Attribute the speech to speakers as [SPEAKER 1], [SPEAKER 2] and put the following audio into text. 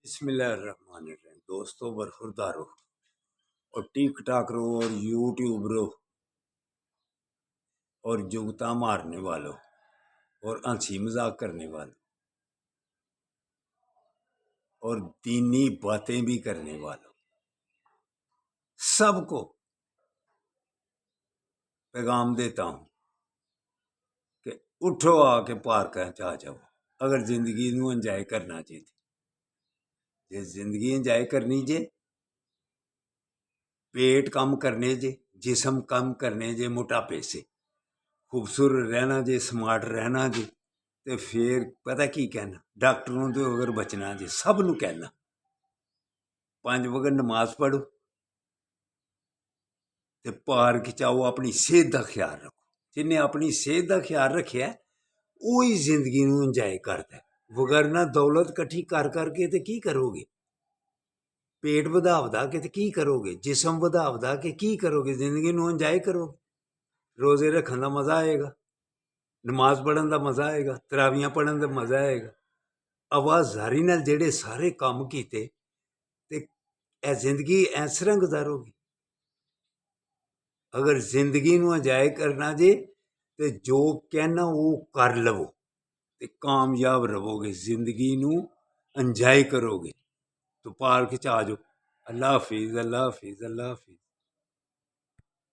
[SPEAKER 1] बिस्मिल्लाहिर्रहमानिर्रहीम। दोस्तों बरखुरदार रहो और टिक टाक रहो और यूट्यूब रहो और जुगता मारने वालों और हंसी मजाक करने वालों और दीनी बातें भी करने वालों सबको पैगाम देता हूं कि उठो आके पार्क आ जाओ। अगर जिंदगी नू एंजॉय करना चाहिए, जिंदगी एंजॉय करनी जे, पेट कम करने जे, जिसम कम करने जे मोटापे से, खूबसूरत रहना जे, स्मार्ट रहना जे, तो फिर पता की कहना डॉक्टरों तो अगर बचना जे सब नू कहना 5 वक्त नमाज पढ़ो तो पार्क च आओ, अपनी सेहत का ख्याल रखो। जिन्हें अपनी सेहत का ख्याल रखिया वही जिंदगी नू इंजॉय करता है। वगरना दौलत कट्ठी कर करके तो की करोगे, पेट वधा वधा के तो की करोगे, जिसम वधा वधा के की करोगे, जिंदगी नू इंजॉय करोगे। रोजे रखने का मजा आएगा, नमाज पढ़न का मजा आएगा, तरावियां पढ़न का मजा आएगा। आवाजारी नाल जेड़े सारे काम कीते ते ए जिंदगी इस तरह गुजारोगे। अगर जिंदगी नू इंजॉय करना जे ते जो कहना वो कर लवो ते कामयाब रहोगे। जिंदगी नू इंजॉय करोगे तो पार्क च आ जाओ। अल्लाह हाफिज, अल्लाह हाफिज, अल्लाह हाफिज।